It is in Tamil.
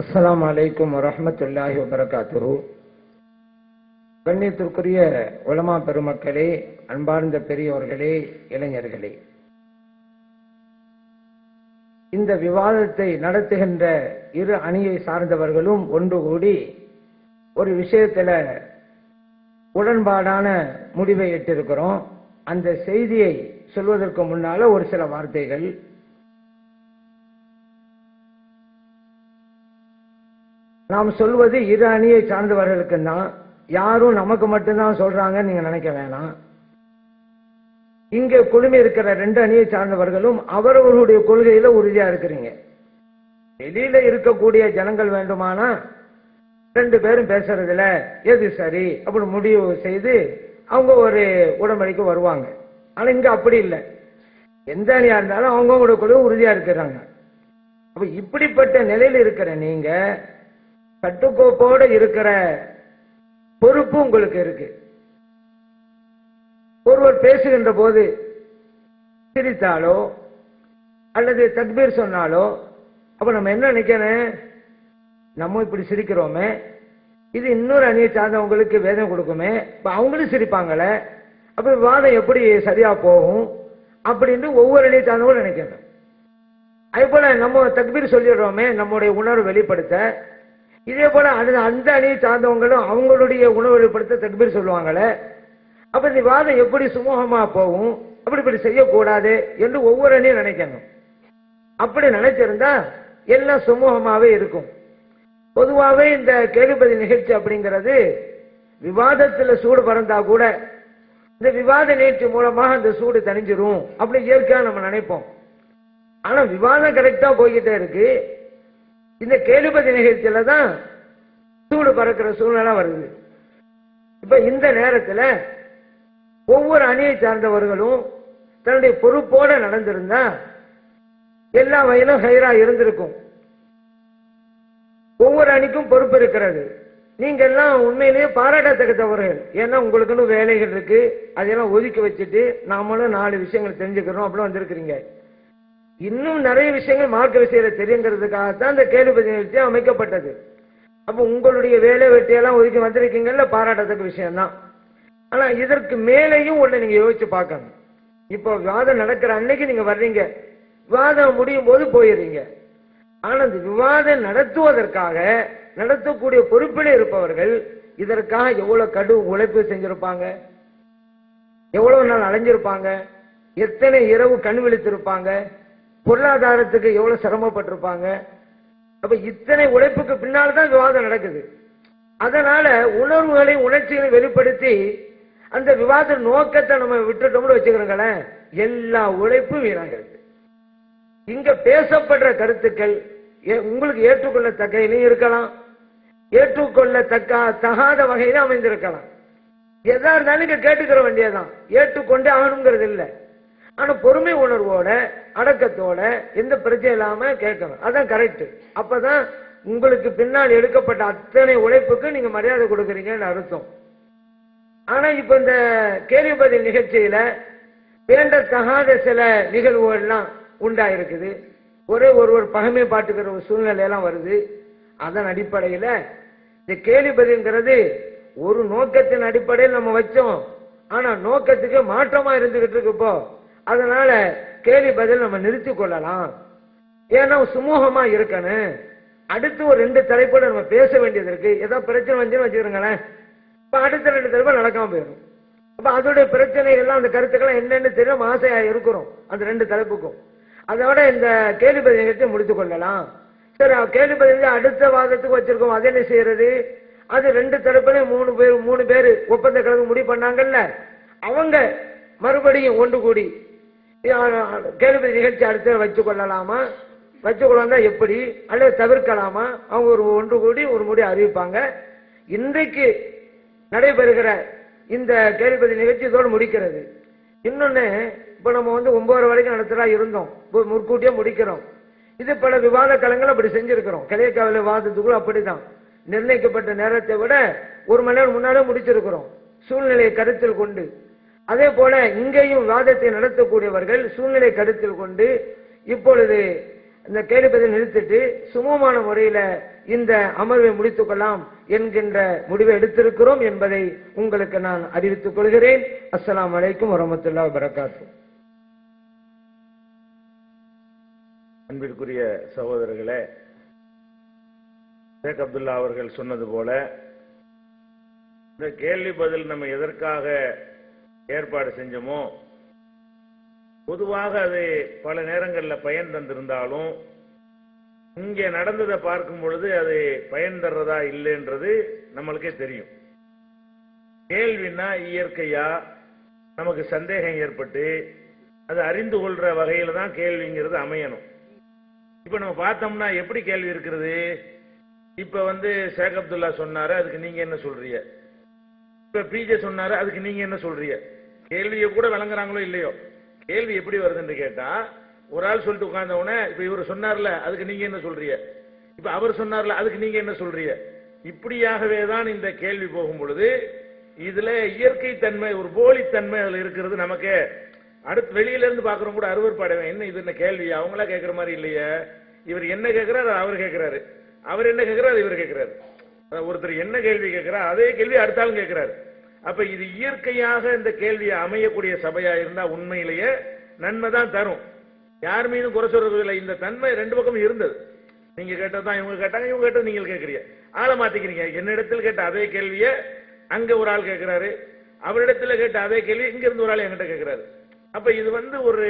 அஸ்ஸலாமு அலைக்கும் வரஹ்மத்துல்லாஹி வபரகாத்துஹு. கண்ணியத்திற்குரிய உலமா பெருமக்களே, அன்பார்ந்த பெரியோர்களே, இளைஞர்களே, இந்த விவாதத்தை நடத்துகின்ற இரு அணியை சார்ந்தவர்களும் ஒன்று கூடி ஒரு விஷயத்துல உடன்பாடான முடிவை எட்டிருக்கிறோம். அந்த செய்தியை சொல்வதற்கு முன்னால ஒரு சில வார்த்தைகள். நாம் சொல்வது இரு அணியை சார்ந்தவர்களுக்கு தான், யாரும் நமக்கு மட்டும்தான் சொல்றாங்க நீங்க நினைக்க வேணாம். இங்க குழுமி இருக்கிற ரெண்டு அணியை சார்ந்தவர்களும் அவரவர்களுடைய கொள்கையில உறுதியா இருக்கிறீங்க. வெளியில இருக்கக்கூடிய ஜனங்கள் வேண்டுமானா ரெண்டு பேரும் பேசுறதுல எது சரி அப்படி முடிவு செய்து அவங்க ஒரு உடன்படிக்கை வருவாங்க. ஆனா இங்க அப்படி இல்லை. எந்த அணியா இருந்தாலும் அவங்களோட கொள்கை உறுதியா இருக்கிறாங்க. அப்ப இப்படிப்பட்ட நிலையில் இருக்கிற நீங்க கட்டுக்கோப்போடு இருக்கிற பொறுப்பு உங்களுக்கு இருக்கு. ஒருவர் பேசுகின்ற போது சிரித்தாலோ அல்லது தக்பீர் சொன்னாலோ அப்ப நம்ம என்ன நினைக்கணும், நம்ம இப்படி சிரிக்கிறோமே, இது இன்னொரு அணியை சார்ந்தவங்களுக்கு வேதனை கொடுக்குமே, இப்ப அவங்களும் சிரிப்பாங்களே, அப்ப வாதம் எப்படி சரியா போகும் அப்படின்னு ஒவ்வொரு அணியை சார்ந்தவங்களும் நினைக்கணும். அதே போல நம்ம தக்பீர் சொல்லிடுறோமே நம்முடைய உணர்வு வெளிப்படுத்த, இதே போல அந்த அணியை சார்ந்தவங்களும் அவங்களுடைய உணர்வு வெளிப்படுத்த தக்பீர் சொல்லுவாங்களே, அப்ப இந்த வாதம் எப்படி சுமூகமா போகும், அப்படி இப்படி செய்யக்கூடாது என்று ஒவ்வொரு அணியும் நினைக்கணும். அப்படி நினைச்சிருந்தா எல்லாம் சுமூகமாவே இருக்கும். பொதுவாகவே இந்த கேள்விப்பதி நிகழ்ச்சி அப்படிங்கிறது விவாதத்துல சூடு பறந்தா கூட இந்த விவாத நிகழ்ச்சி மூலமாக அந்த சூடு தணிஞ்சிரும் அப்படி இயற்கையா நம்ம நினைப்போம். ஆனா விவாதம் கரெக்டா போய்கிட்டே இருக்கு. இந்த கேள்விப்பதி நிகழ்ச்சியில தான் சூடு பறக்கிற சூழ்நிலை வருது. இப்ப இந்த நேரத்துல ஒவ்வொரு அணியை சார்ந்தவர்களும் தன்னுடைய பொறுப்போட நடந்திருந்தா எல்லா வகையிலும் ஹைரா இருந்திருக்கும். ஒவ்வொரு அணிக்கும் பொறுப்பு இருக்கிறது. நீங்க எல்லாம் உண்மையிலேயே பாராட்டத்தக்கவர்கள். ஏன்னா உங்களுக்குன்னு வேலைகள் இருக்கு, அதெல்லாம் ஒதுக்கி வச்சுட்டு நாமளும் 4 விஷயங்கள் தெரிஞ்சுக்கிறோம் அப்படி வந்திருக்கிறீங்க. இன்னும் நிறைய விஷயங்கள் மார்க்க விஷயத்தை தெரியுங்கிறதுக்காகத்தான் இந்த கேள்விப்பதி நிகழ்ச்சி அமைக்கப்பட்டது. அப்ப உங்களுடைய வேலை வெட்டியெல்லாம் ஒதுக்கி வந்திருக்கீங்கல்ல, பாராட்டத்தக்க விஷயம்தான். ஆனா இதற்கு மேலேயும் ஒண்ணு நீங்க யோசிச்சு பார்க்கணும். இப்போ விவாதம் நடக்கிற அன்னைக்கு நீங்க வர்றீங்க, விவாதம் முடியும் போது போயிடுறீங்க. ஆனா இந்த விவாதம் நடத்துவதற்காக நடத்தக்கூடிய பொறுப்பில் இருப்பவர்கள் இதற்காக எவ்வளவு கடும் உழைப்பு செஞ்சிருப்பாங்க, எவ்வளவு நாள் அலைஞ்சிருப்பாங்க, எத்தனை இரவு கண் விழித்திருப்பாங்க, பொருளாதாரத்துக்கு எவ்வளவு சிரமப்பட்டிருப்பாங்க. அப்ப இத்தனை உழைப்புக்கு பின்னால்தான் விவாதம் நடக்குது. அதனால உணர்வுகளையும் உணர்ச்சிகளையும் வெளிப்படுத்தி அந்த விவாத நோக்கத்தை நம்ம விட்டுட்டோம்னு வச்சுக்கிறோங்களேன், எல்லா உழைப்பும் வீணாகிறது. இங்க பேசப்படுற கருத்துக்கள் உங்களுக்கு ஏற்றுக்கொள்ளத்தக்கையிலும் இருக்கலாம், ஏற்றுக்கொள்ளத்தகாத வகையிலும் அமைந்திருக்கலாம். எதா இருந்தாலும் இங்க கேட்டுக்கிற வேண்டியதான், ஏற்றுக்கொண்டே ஆகணுங்கிறது இல்லை. ஆனா பொறுமை உணர்வோட அடக்கத்தோட எந்த பிரச்சனை இல்லாம கேட்கணும், அதான் கரெக்ட். அப்பதான் உங்களுக்கு பின்னால் எடுக்கப்பட்ட அத்தனை உழைப்புக்கு நீங்க மரியாதை கொடுக்குறீங்கன்னு அர்த்தம். ஆனா இப்ப இந்த கேள்வி பதில் நிகழ்ச்சியில வேண்டத்தகாத சில நிகழ்வுகள்லாம் உண்டாயிருக்குது. ஒருவர் பகைமை பாட்டுக்கிற ஒரு சூழ்நிலை எல்லாம் வருது. அதன் அடிப்படையில இந்த கேள்வி பதில்ங்கிறது ஒரு நோக்கத்தின் அடிப்படையில் நம்ம வச்சோம், ஆனா நோக்கத்துக்கு மாற்றமா இருந்துகிட்டு இருக்கு இப்போ. அதனால கேள்வி பதில் நம்ம நிறுத்தி கொள்ளலாம், ஏன்னா சுமூகமா இருக்கணும். அடுத்து ஒரு 2 தலைப்போட நம்ம பேச வேண்டியது இருக்கு. ஏதாவது பிரச்சனை வந்துன்னு வச்சுக்கிறோங்களேன், இப்ப அடுத்த 2 தலைப்பு நடக்காம போயிடும். அப்ப அதோடைய பிரச்சனை எல்லாம் அந்த கருத்துக்கள் என்னன்னு தெரியும், ஆசையா இருக்கிறோம் அந்த 2 தலைப்புக்கும். அதோட இந்த கேள்வி பதில் நிகழ்ச்சியை முடித்துக் கொள்ளலாம். சரி, கேள்வி பதில் அடுத்த வாதத்துக்கு வச்சிருக்கோம், அதை என்ன செய்யறது? அது 2 தரப்புலையும் 3 பேர் ஒப்பந்த கலந்து முடிவு பண்ணாங்கல்ல, அவங்க மறுபடியும் ஒன்று கூடி கேள்வி நிகழ்ச்சி அடுத்த வச்சு கொள்ளலாமா, வச்சுக்கொள்ளா எப்படி, அல்லது தவிர்க்கலாமா, அவங்க ஒரு ஒன்று கூடி ஒரு முடிவு அறிவிப்பாங்க. இன்றைக்கு நடைபெறுகிற இந்த கேள்வி நிகழ்ச்சி இதோடு முடிக்கிறது. இன்னொன்னு, இப்ப நம்ம 9 வரைக்கும் நடத்துறா இருந்தோம், முற்கூட்டியே முடிக்கிறோம். இது பல விவாத களங்கள் அப்படி செஞ்சிருக்கிறோம். கிளையக்காவில வாதத்துக்குள்ள அப்படிதான் நிர்ணயிக்கப்பட்ட நேரத்தை விட 1 மணி நேரம் முன்னாலே முடிச்சிருக்கிறோம், சூழ்நிலையை கருத்தில் கொண்டு. அதே போல இங்கேயும் விவாதத்தை நடத்தக்கூடியவர்கள் சூழ்நிலை கருத்தில் கொண்டு இப்பொழுது இந்த கேள்வி பதில் நிறுத்திட்டு சுமூகமான முறையில இந்த அமர்வை முடித்துக் கொள்ளலாம் என்கின்ற முடிவை எடுத்திருக்கிறோம் என்பதை உங்களுக்கு நான் அறிவித்துக் கொள்கிறேன். அஸ்ஸலாமு அலைக்கும் வரஹ்மத்துல்லாஹி வபரகாத்துஹு. அன்பிற்குரிய சகோதரர்களே, ஷேக் அப்துல்லா அவர்கள் சொன்னது போல இந்த கேள்வி பதில் நம்ம எதற்காக ஏற்பாடு செஞ்சோமோ, பொதுவாக அது பல நேரங்களில் பயன் தந்திருந்தாலும் இங்கே நடந்ததை பார்க்கும் பொழுது அது பயன் தர்றதா இல்லைன்றது நம்மளுக்கே தெரியும். கேள்வினா இயற்கையா நமக்கு சந்தேகம் ஏற்பட்டு அது அறிந்து கொள்ற வகையில தான் கேள்விங்கிறது அமையணும். இப்ப நம்ம பார்த்தோம்னா எப்படி கேள்வி இருக்கிறது? இப்ப ஷேக் அப்துல்லா சொன்னாரு, அதுக்கு நீங்க என்ன சொல்றீங்க? இப்ப பிஜே சொன்னாரு, அதுக்கு நீங்க என்ன சொல்றீங்க? கேள்வியை கூட விளங்குறாங்களோ இல்லையோ, கேள்வி எப்படி வருதுன்னு கேட்டா, ஒரு ஆள் சொல்லிட்டு உட்கார்ந்த உடனே இப்ப இவர் சொன்னார்ல, அதுக்கு நீங்க என்ன சொல்றீங்க? இப்ப அவர் சொன்னார்ல, அதுக்கு நீங்க என்ன சொல்றீங்க? இப்படியாகவே தான் இந்த கேள்வி போகும் பொழுது இதுல இயற்கை தன்மை, ஒரு போலித்தன்மை அதுல இருக்கிறது. நமக்கு அடுத்து வெளியில இருந்து பாக்குறோம் கூட அருவருப்படைவேன், என்ன இது என்ன கேள்வி, அவங்களா கேட்கிற மாதிரி இல்லையே, இவர் என்ன கேட்கிறாரு அவர் கேட்கிறாரு, அவர் என்ன கேட்கிறாரு இவர் கேட்கிறாரு, ஒருத்தர் என்ன கேள்வி கேட்கிறார் அதே கேள்வி அடுத்தாலும் கேட்கிறாரு. அப்ப இது இயற்கையாக இந்த கேள்வியை அமையக்கூடிய சபையா இருந்தா உண்மையிலேயே நன்மை தான் தரும். யார் மீதும் குறை சொல்றது இல்லை. இந்த தன்மை ரெண்டு பக்கமும் இருந்தது. நீங்க கேட்டதான் இவங்க கேட்டாங்க, இவங்க கேட்டது நீங்க கேட்கறீங்க, ஆளை மாத்திக்கிறீங்க. என்னிடத்தில் கேட்ட அதே கேள்வியை அங்க ஒரு ஆள் கேட்கிறாரு, அவரிடத்துல கேட்ட அதே கேள்வி இங்க இருந்து ஒரு ஆள் என்கிட்ட கேட்கிறாரு. அப்ப இது ஒரு